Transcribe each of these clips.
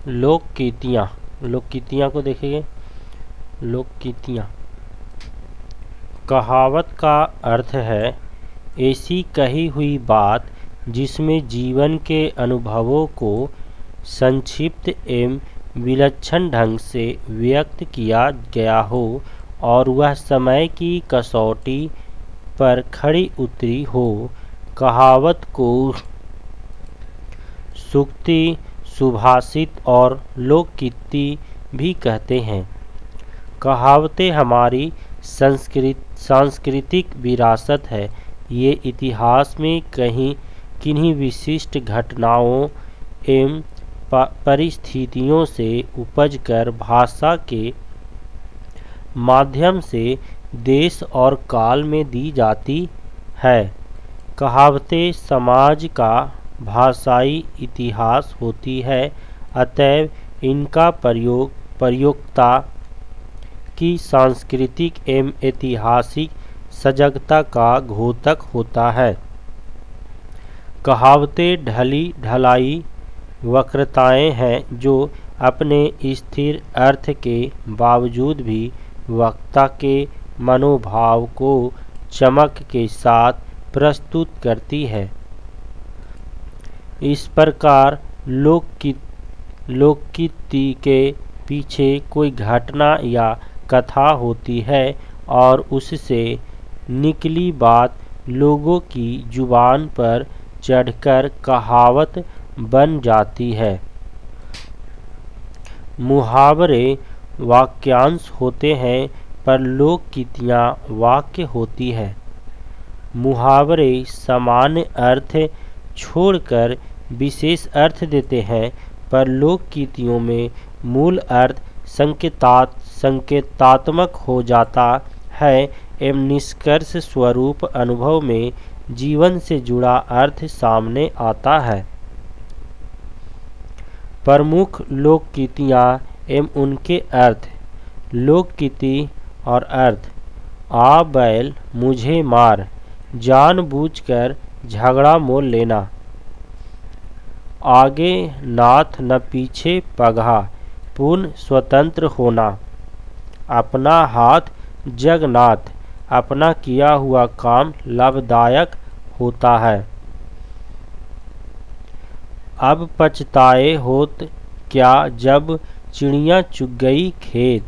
लोकगीतियाँ। लोकगीतियाँ को देखेंगे। लोकगीतियाँ कहावत का अर्थ है ऐसी कही हुई बात जिसमें जीवन के अनुभवों को संक्षिप्त एवं विलक्षण ढंग से व्यक्त किया गया हो और वह समय की कसौटी पर खड़ी उतरी हो। कहावत को सूक्ति, सुभाषित और लोकगीति भी कहते हैं। कहावतें हमारी सांस्कृतिक विरासत है। ये इतिहास में किन्हीं विशिष्ट घटनाओं एवं परिस्थितियों से उपज कर भाषा के माध्यम से देश और काल में दी जाती है। कहावतें समाज का भाषाई इतिहास होती है, अतएव इनका प्रयोक्ता की सांस्कृतिक एवं ऐतिहासिक सजगता का द्योतक होता है। कहावतें ढली ढलाई वक्रताएं हैं जो अपने स्थिर अर्थ के बावजूद भी वक्ता के मनोभाव को चमक के साथ प्रस्तुत करती है। इस प्रकार लोकगीति के पीछे कोई घटना या कथा होती है और उससे निकली बात लोगों की जुबान पर चढ़कर कहावत बन जाती है। मुहावरे वाक्यांश होते हैं पर लोकगीतियाँ वाक्य होती है। मुहावरे सामान्य अर्थ छोड़कर विशेष अर्थ देते हैं, पर लोकगीतियों में मूल अर्थ संकेतात्मक हो जाता है एवं निष्कर्ष स्वरूप अनुभव में जीवन से जुड़ा अर्थ सामने आता है। प्रमुख लोकगीतियाँ एवं उनके अर्थ। लोकगीति और अर्थ। आ बैल मुझे मार, जानबूझकर झगड़ा मोल लेना। आगे नाथ न पीछे पगहा, पूर्ण स्वतंत्र होना। अपना हाथ जगन्नाथ, अपना किया हुआ काम लाभदायक होता है। अब पछताए होत क्या जब चिड़िया चुग गई खेत।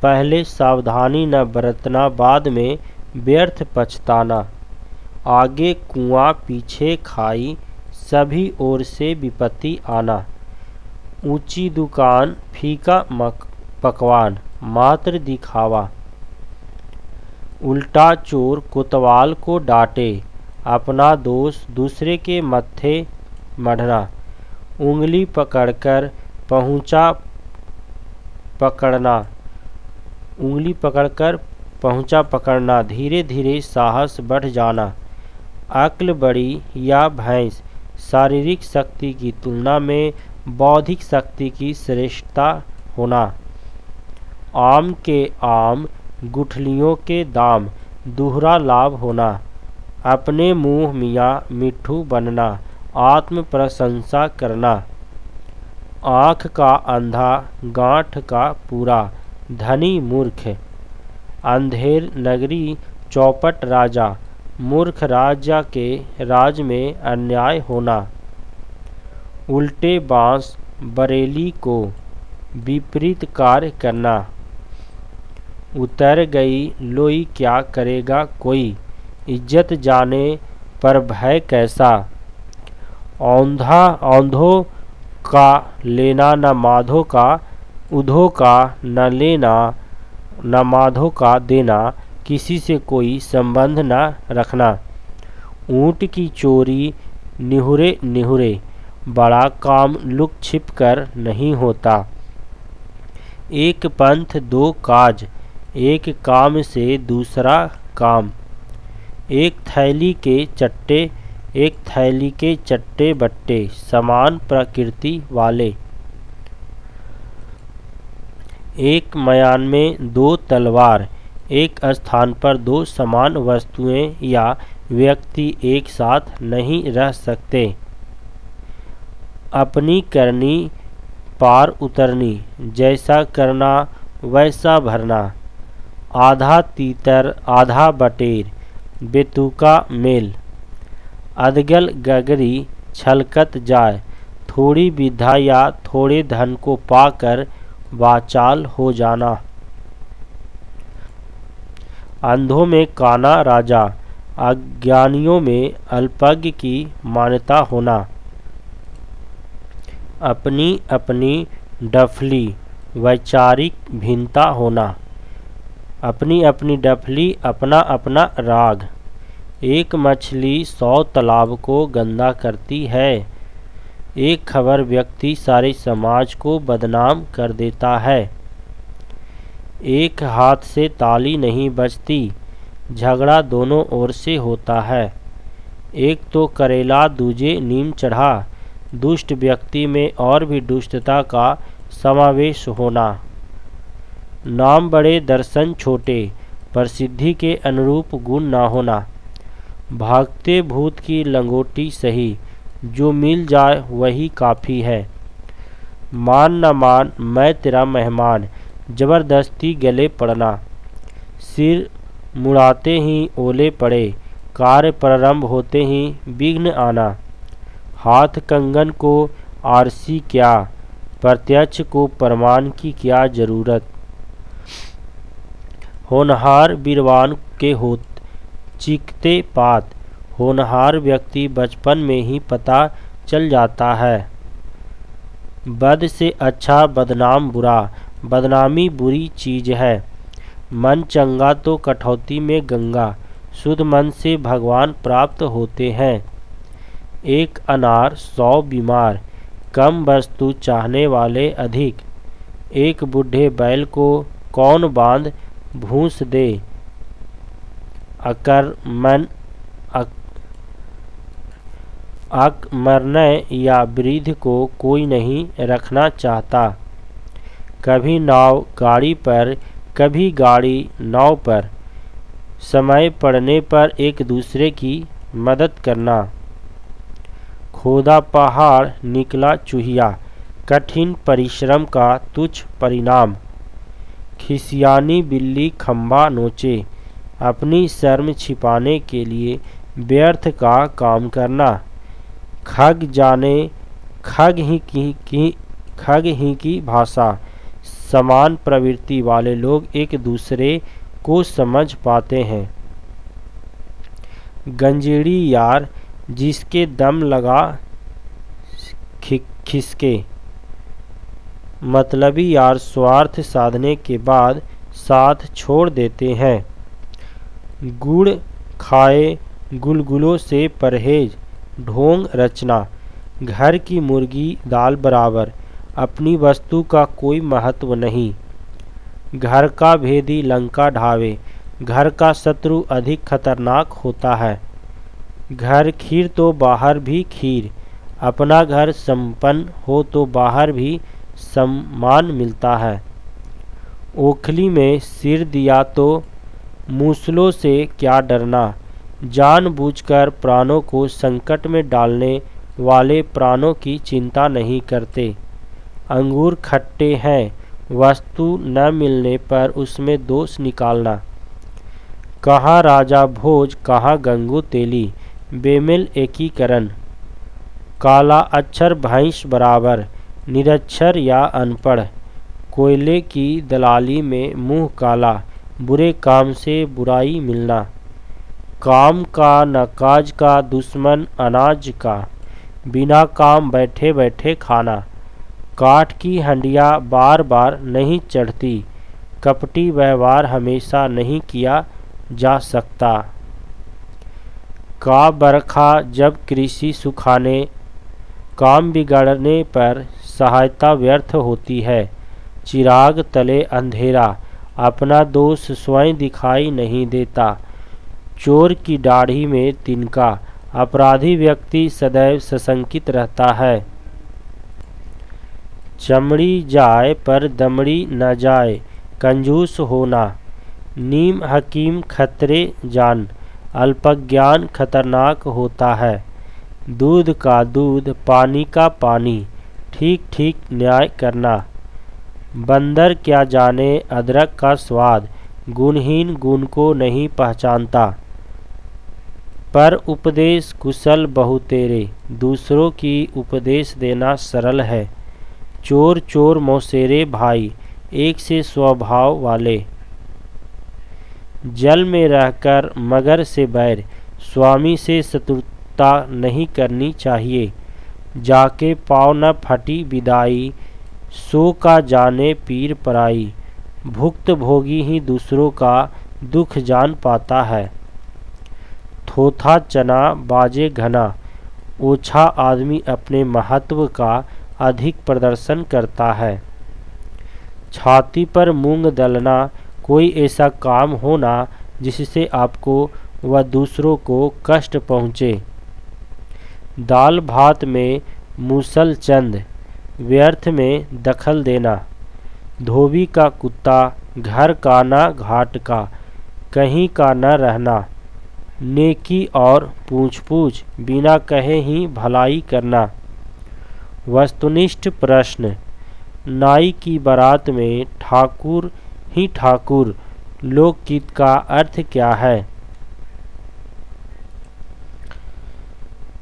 पहले सावधानी न बरतना, बाद में व्यर्थ पछताना। आगे कुआं पीछे खाई, सभी ओर से विपत्ति आना। ऊंची दुकान फीका पकवान, मात्र दिखावा। उल्टा चोर कोतवाल को डांटे, अपना दोष दूसरे के मत्थे मढ़ना। उंगली पकड़कर पहुंचा पकड़ना, धीरे धीरे साहस बढ़ जाना। अक्ल बड़ी या भैंस, शारीरिक शक्ति की तुलना में बौद्धिक शक्ति की श्रेष्ठता होना। आम के आम, गुठलियों के दाम, दोहरा लाभ होना। अपने मुंह मियाँ मिट्ठू बनना, आत्म प्रशंसा करना। आँख का अंधा, गांठ का पूरा, धनी मूर्ख। अंधेर नगरी चौपट राजा, मूर्ख राजा के राज में अन्याय होना। उल्टे बांस बरेली को विपरीत कार्य करना। उतर गई लोई क्या करेगा कोई, इज्जत जाने पर भय कैसा। औंधों का लेना न माधो का, उधो का न लेना न माधो का देना। किसी से कोई संबंध न रखना। ऊँट की चोरी निहुरे निहुरे, बड़ा काम लुक छिप कर नहीं होता। एक पंथ दो काज, एक काम से दूसरा काम। एक थैली के चट्टे बट्टे, समान प्रकृति वाले। एक मयान में दो तलवार, एक स्थान पर दो समान वस्तुएं या व्यक्ति एक साथ नहीं रह सकते। अपनी करनी पार उतरनी, जैसा करना वैसा भरना। आधा तीतर आधा बटेर, बेतुका मेल। अदगल गगरी छलकत जाए, थोड़ी विद्या या थोड़े धन को पाकर वाचाल हो जाना। अंधों में काना राजा, अज्ञानियों में अल्पज्ञ की मान्यता होना। अपनी अपनी डफली, वैचारिक भिन्नता होना। अपनी अपनी डफली, अपना अपना राग। एक मछली 100 तालाब को गंदा करती है। एक खबर व्यक्ति सारे समाज को बदनाम कर देता है। एक हाथ से ताली नहीं बजती, झगड़ा दोनों ओर से होता है। एक तो करेला दूजे नीम चढ़ा, दुष्ट व्यक्ति में और भी दुष्टता का समावेश होना। नाम बड़े दर्शन छोटे, प्रसिद्धि के अनुरूप गुण न होना। भागते भूत की लंगोटी सही, जो मिल जाए वही काफ़ी है। मान न मान मैं तेरा मेहमान, जबरदस्ती गले पड़ना। सिर मुड़ाते ही ओले पड़े, कार्य प्रारंभ होते ही विघ्न आना। हाथ कंगन को आरसी क्या, प्रत्यक्ष को प्रमाण की क्या जरूरत। होनहार बीरवान के होत चीखते पात, होनहार व्यक्ति बचपन में ही पता चल जाता है। बद से अच्छा बदनाम बुरा, बदनामी बुरी चीज है। मन चंगा तो कठौती में गंगा, शुद्ध मन से भगवान प्राप्त होते हैं। एक अनार 100 बीमार, कम वस्तु चाहने वाले अधिक। एक बूढ़े बैल को कौन बांध भूस दे। अकमरने या वृद्ध को कोई नहीं रखना चाहता। कभी नाव गाड़ी पर, कभी गाड़ी नाव पर। समय पड़ने पर एक दूसरे की मदद करना। खोदा पहाड़ निकला चूहिया, कठिन परिश्रम का तुच्छ परिणाम। खिसियानी बिल्ली खंबा नोचे, अपनी शर्म छिपाने के लिए व्यर्थ का काम करना। खग जाने खग ही की भाषा, समान प्रवृत्ति वाले लोग एक दूसरे को समझ पाते हैं। गंजेड़ी यार, जिसके दम लगा खिसके। मतलबी यार स्वार्थ साधने के बाद साथ छोड़ देते हैं। गुड़ खाए गुलगुलों से परहेज, ढोंग रचना। घर की मुर्गी दाल बराबर, अपनी वस्तु का कोई महत्व नहीं। घर का भेदी लंका ढावे, घर का शत्रु अधिक खतरनाक होता है। घर खीर तो बाहर भी खीर, अपना घर संपन्न हो तो बाहर भी सम्मान मिलता है। ओखली में सिर दिया तो मूसलों से क्या डरना। जानबूझकर प्राणों को संकट में डालने वाले प्राणों की चिंता नहीं करते। अंगूर खट्टे हैं, वस्तु न मिलने पर उसमें दोष निकालना। कहाँ राजा भोज, कहाँ गंगू तेली, बेमेल एकीकरण। काला अक्षर भैंस बराबर, निरक्षर या अनपढ़। कोयले की दलाली में मुंह काला, बुरे काम से बुराई मिलना। काम का न काज का, दुश्मन अनाज का, बिना काम बैठे बैठे खाना। काठ की हंडिया बार बार नहीं चढ़ती, कपटी व्यवहार हमेशा नहीं किया जा सकता। का बरखा जब कृषि सुखाने, काम बिगड़ने पर सहायता व्यर्थ होती है। चिराग तले अंधेरा, अपना दोष स्वयं दिखाई नहीं देता। चोर की दाढ़ी में तिनका, अपराधी व्यक्ति सदैव सशंकित रहता है। चमड़ी जाए पर दमड़ी न जाए, कंजूस होना। नीम हकीम खतरे जान, अल्पज्ञान खतरनाक होता है। दूध का दूध, पानी का पानी, ठीक ठीक न्याय करना। बंदर क्या जाने अदरक का स्वाद, गुणहीन गुण को नहीं पहचानता। पर उपदेश कुशल बहु तेरे, दूसरों की उपदेश देना सरल है। चोर चोर मौसेरे भाई, एक से स्वभाव वाले। जल में रहकर मगर से बैर, स्वामी से शत्रुता नहीं करनी चाहिए। जाके पाँव न फटी विदाई, सो का जाने पीर पराई। भुक्त भोगी ही दूसरों का दुख जान पाता है। थोथा चना बाजे घना, ओछा आदमी अपने महत्व का अधिक प्रदर्शन करता है। छाती पर मूंग दलना कोई ऐसा काम होना जिससे आपको व दूसरों को कष्ट पहुँचे। दाल भात में मूसल चंद, व्यर्थ में दखल देना। धोबी का कुत्ता, घर का न घाट का, कहीं का न रहना। नेकी और पूछ पूछ, बिना कहे ही भलाई करना। वस्तुनिष्ठ प्रश्न, नाई की बारात में ठाकुर ही ठाकुर, लोकगीत का अर्थ क्या है?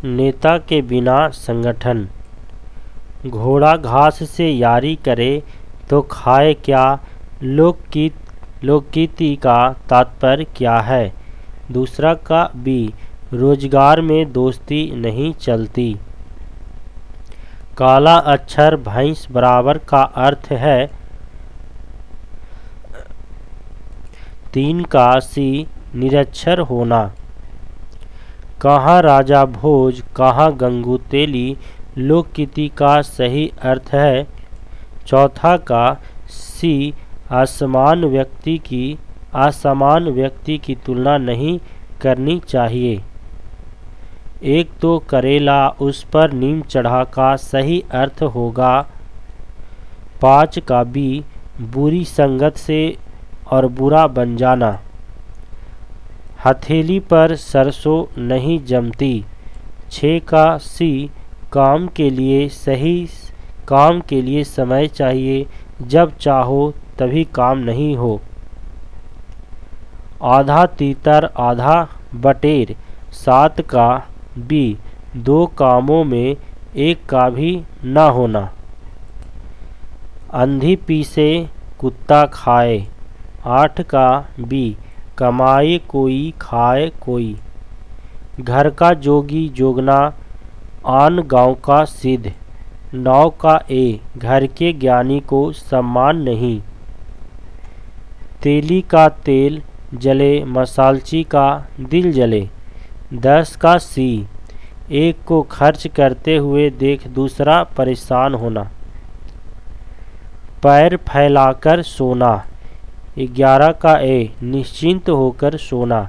नेता के बिना संगठन। घोड़ा घास से यारी करे तो खाए क्या, लोकगीति का तात्पर्य क्या है? दूसरा का बी, रोजगार में दोस्ती नहीं चलती। काला अक्षर भैंस बराबर का अर्थ है। 3 का सी, निरक्षर होना। कहाँ राजा भोज कहाँ गंगू तेली, लोकगीति का सही अर्थ है। चौथा का सी, असमान व्यक्ति की तुलना नहीं करनी चाहिए। एक तो करेला उस पर नीम चढ़ा का सही अर्थ होगा। 5 का बी, बुरी संगत से और बुरा बन जाना। हथेली पर सरसों नहीं जमती। 6 का सी, काम के लिए समय चाहिए, जब चाहो तभी काम नहीं हो। आधा तीतर आधा बटेर। 7 का बी, 2 कामों में एक का भी न होना। अंधी पीसे कुत्ता खाए। 8 का बी, कमाए कोई खाए कोई। घर का जोगी जोगना, आन गांव का सिद्ध। 9 का ए, घर के ज्ञानी को सम्मान नहीं। तेली का तेल जले, मसालची का दिल जले। 10 का सी, एक को खर्च करते हुए देख दूसरा परेशान होना। पैर फैलाकर सोना। 11 का ए, निश्चिंत होकर सोना।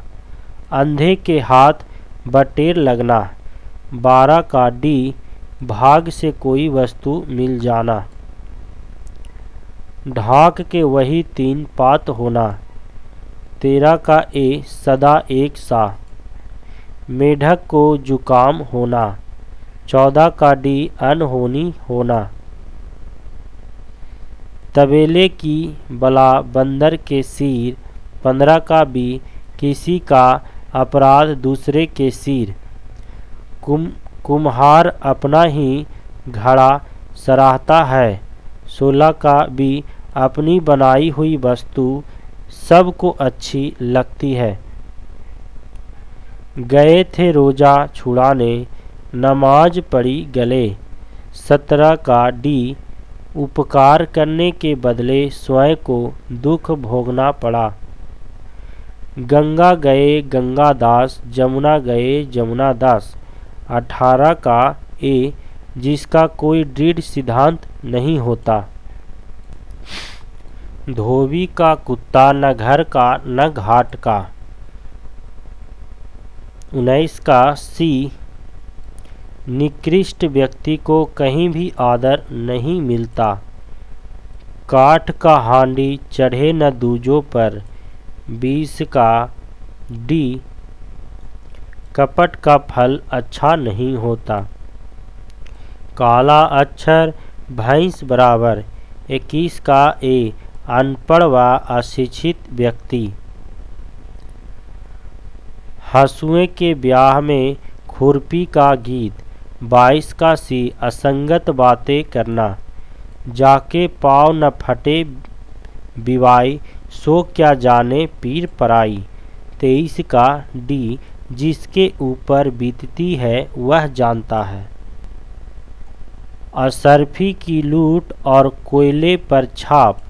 अंधे के हाथ बटेर लगना। 12 का डी, भाग से कोई वस्तु मिल जाना। ढाक के वही 3 पात होना। 13 का ए, सदा एक सा। मेढक को जुकाम होना। 14 का डी, अनहोनी होना। तबेले की बला बंदर के सिर। 15 का बी, किसी का अपराध दूसरे के सिर। कुम्हार अपना ही घड़ा सराहता है। 16 का बी, अपनी बनाई हुई वस्तु सबको अच्छी लगती है। गए थे रोजा छुड़ाने, नमाज पढ़ी गले। 17 का डी, उपकार करने के बदले स्वयं को दुख भोगना पड़ा। गंगा गए गंगादास, जमुना गए जमुनादास। 18 का ए, जिसका कोई दृढ़ सिद्धांत नहीं होता। धोबी का कुत्ता न घर का न घाट का। 19 का सी, निकृष्ट व्यक्ति को कहीं भी आदर नहीं मिलता। काठ का हांडी चढ़े न दूजों पर। 20 का डी, कपट का फल अच्छा नहीं होता। काला अक्षर भैंस बराबर 21 का ए अनपढ़ व अशिक्षित व्यक्ति। हंसुए के ब्याह में खुरपी का गीत। 22 का सी असंगत बातें करना। जाके पाँव न फटे बिवाई सो क्या जाने पीर पराई। 23 का डी जिसके ऊपर बीतती है वह जानता है। असरफी की लूट और कोयले पर छाप।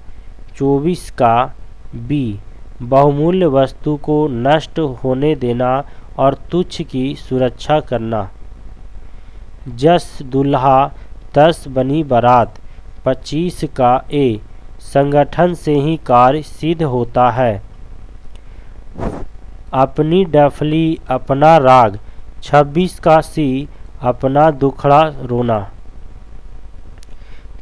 24 का बी बहुमूल्य वस्तु को नष्ट होने देना और तुच्छ की सुरक्षा करना। जस दुल्हा तस बनी बारात। 25 का ए संगठन से ही कार्य सिद्ध होता है। अपनी डफली अपना राग। 26 का सी अपना दुखड़ा रोना।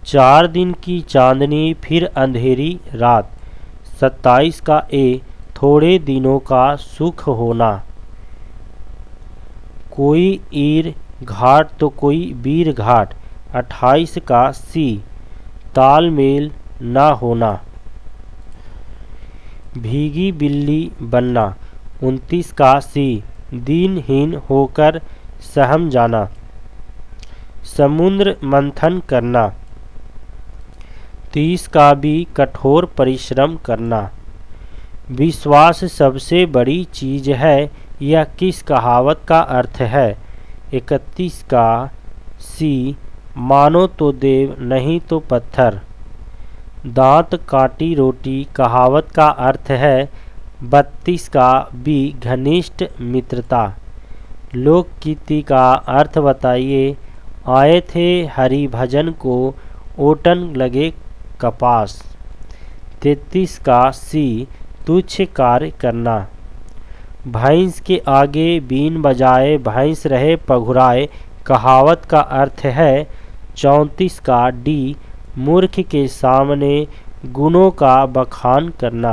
4 दिन की चांदनी फिर अंधेरी रात। 27 का ए थोड़े दिनों का सुख होना। कोई ईर घाट तो कोई वीर घाट। 28 का सी तालमेल न होना। भीगी बिल्ली बनना। 29 का सी दीनहीन होकर सहम जाना। समुद्र मंथन करना। 30 का भी कठोर परिश्रम करना। विश्वास सबसे बड़ी चीज है, यह किस कहावत का अर्थ है। 31 का सी मानो तो देव नहीं तो पत्थर। दांत काटी रोटी कहावत का अर्थ है। 32 का बी घनिष्ठ मित्रता। लोकगीति का अर्थ बताइए। आए थे हरि भजन को ओटन लगे कपास। 33 का सी तुच्छ कार्य करना। भैंस के आगे बीन बजाए भैंस रहे पघुराए कहावत का अर्थ है। 34 का डी मूर्ख के सामने गुणों का बखान करना।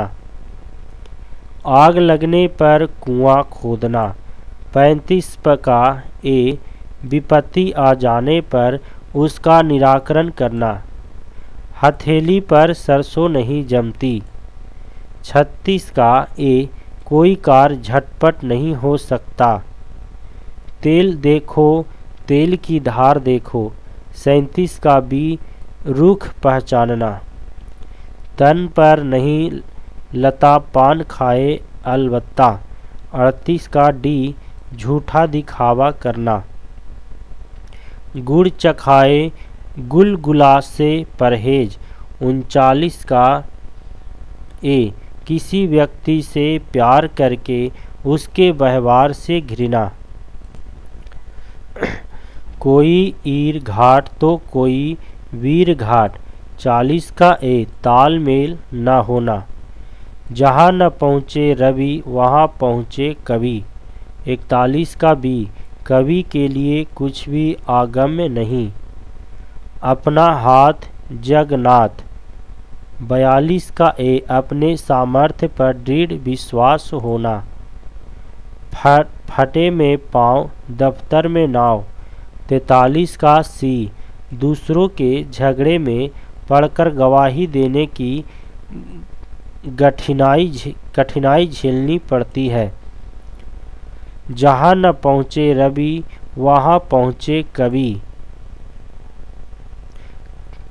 आग लगने पर कुआं खोदना। 35 का ए विपत्ति आ जाने पर उसका निराकरण करना। हथेली पर सरसों नहीं जमती। 36 का ए कोई कार्य झटपट नहीं हो सकता। तेल देखो तेल की धार देखो। 37 का बी रुख पहचानना। तन पर नहीं लता पान खाए अलबत्ता। 38 का डी झूठा दिखावा करना। गुड़ चखाए गुलगुला से परहेज। 39 का ए किसी व्यक्ति से प्यार करके उसके व्यवहार से घृणा। कोई ईर घाट तो कोई वीर घाट। 40 का ए तालमेल न होना। जहाँ न पहुँचे रवि वहाँ पहुँचे कवि। 41 का बी कवि के लिए कुछ भी आगम्य नहीं। अपना हाथ जगन्नाथ। 42 का ए अपने सामर्थ्य पर दृढ़ विश्वास होना। फटे में पाँव दफ्तर में नाव। 43 का सी दूसरों के झगड़े में पड़कर गवाही देने की कठिनाई झेलनी पड़ती है। जहाँ न पहुँचे रवि वहाँ पहुँचे कवि।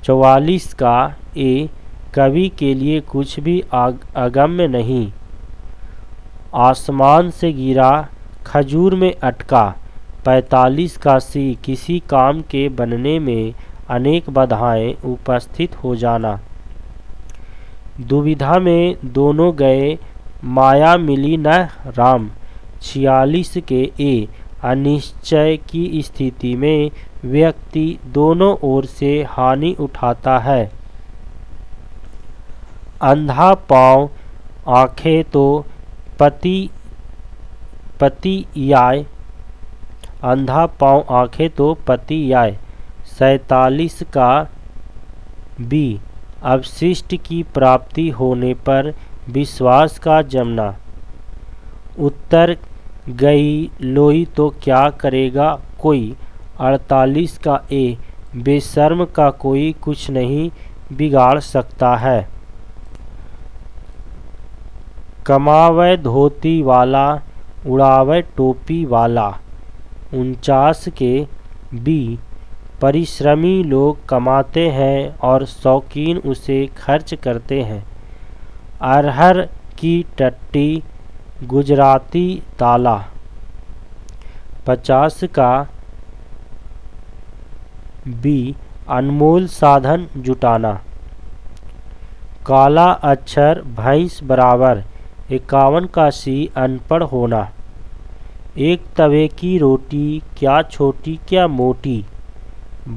44 का ए कवि के लिए कुछ भी अगम्य नहीं। आसमान से गिरा खजूर में अटका। 45 का सी किसी काम के बनने में अनेक बाधाएं उपस्थित हो जाना। दुविधा में दोनों गए माया मिली न राम। 46 के ए अनिश्चय की स्थिति में व्यक्ति दोनों ओर से हानि उठाता है। अंधा पाँव आँखें तो पति आए। अंधा पाँव आँखें तो पति आए। 47 का बी अवशिष्ट की प्राप्ति होने पर विश्वास का जमना। उत्तर गई लोई तो क्या करेगा कोई। 48 का ए बेशर्म का कोई कुछ नहीं बिगाड़ सकता है। कमावे धोती वाला उड़ावे टोपी वाला। 49 के बी। परिश्रमी लोग कमाते हैं और शौकीन उसे खर्च करते हैं। अरहर की टट्टी गुजराती ताला। 50 का बी। अनमोल साधन जुटाना। काला अक्षर भैंस बराबर। 51 का सी। अनपढ़ होना। एक तवे की रोटी क्या छोटी क्या मोटी।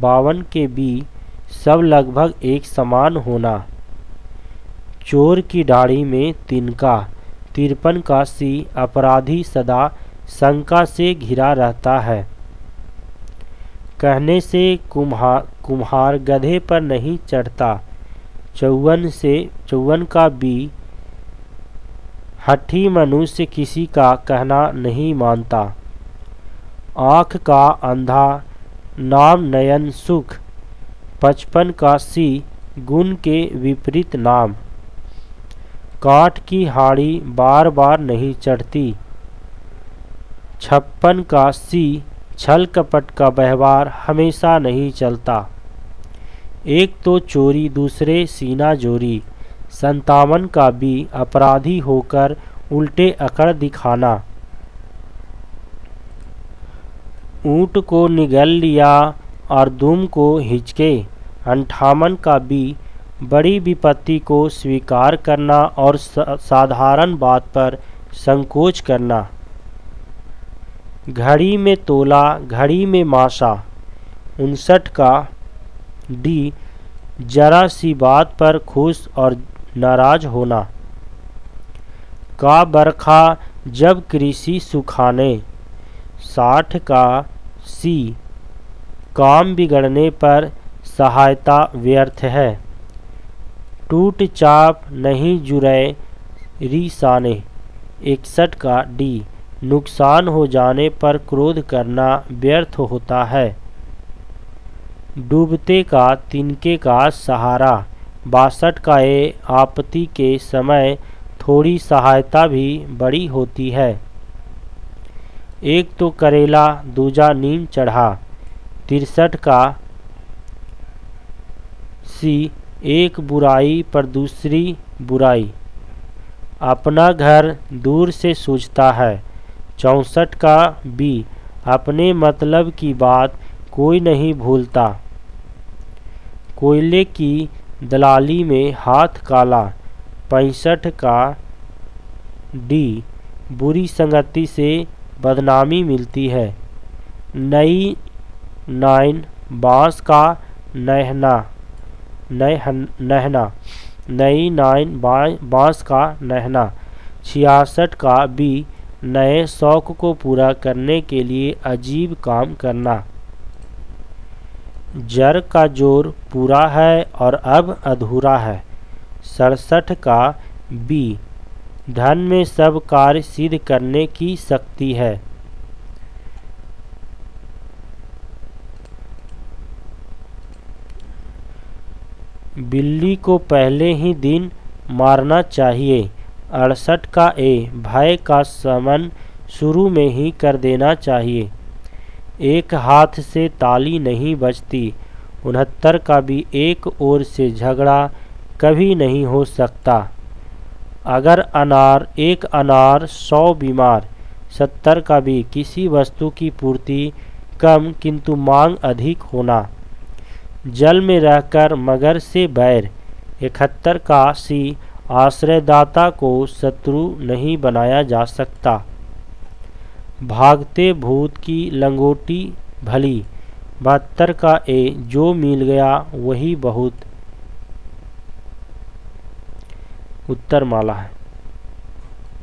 52 के बी। सब लगभग एक समान होना। चोर की दाढ़ी में तिनका। 53 का सी। अपराधी सदा शंका से घिरा रहता है। कहने से कुम्हार गधे पर नहीं चढ़ता। 54 का बी। हठी मनुष्य किसी का कहना नहीं मानता। आँख का अंधा नाम नयन सुख। 55 का सी। गुण के विपरीत नाम। काठ की हाड़ी बार बार नहीं चढ़ती। 56 का सी। छल कपट का व्यवहार हमेशा नहीं चलता। एक तो चोरी दूसरे सीना जोरी। 57 का बी। अपराधी होकर उल्टे अकड़ दिखाना। ऊँट को निगल लिया और दुम को हिचके। 58 का बी। बड़ी विपत्ति को स्वीकार करना और साधारण बात पर संकोच करना। घड़ी में तोला घड़ी में मासा। 59 का डी। जरा सी बात पर खुश और नाराज होना। का बरखा जब कृषि सुखाने। 60 का सी। काम बिगड़ने पर सहायता व्यर्थ है। टूट चाप नहीं जुड़े रिसाने। 61 का डी। नुकसान हो जाने पर क्रोध करना व्यर्थ होता है। डूबते का तिनके का सहारा। 62 का ए। आपत्ति के समय थोड़ी सहायता भी बड़ी होती है। एक तो करेला दूजा नीम चढ़ा। 63 का सी। एक बुराई पर दूसरी बुराई। अपना घर दूर से सूझता है। 64 का बी। अपने मतलब की बात कोई नहीं भूलता। कोयले की दलाली में हाथ काला। 65 का डी। बुरी संगति से बदनामी मिलती है। नई नाइन बांस का नहना। नई नाइन बांस का नहना। 66 का बी। नए शौक को पूरा करने के लिए अजीब काम करना। जर का जोर पूरा है और अब अधूरा है। 67 का बी। धन में सब कार्य सिद्ध करने की शक्ति है। बिल्ली को पहले ही दिन मारना चाहिए। 68 का ए। भय का शमन शुरू में ही कर देना चाहिए। एक हाथ से ताली नहीं बजती। 69 का भी एक ओर से झगड़ा कभी नहीं हो सकता। अगर एक अनार 100 बीमार। 70 का भी किसी वस्तु की पूर्ति कम किंतु मांग अधिक होना। जल में रहकर मगर से बैर। 71 का सी। आश्रयदाता को शत्रु नहीं बनाया जा सकता। भागते भूत की लंगोटी भली। 72 का ए। जो मिल गया वही बहुत। उत्तर माला है।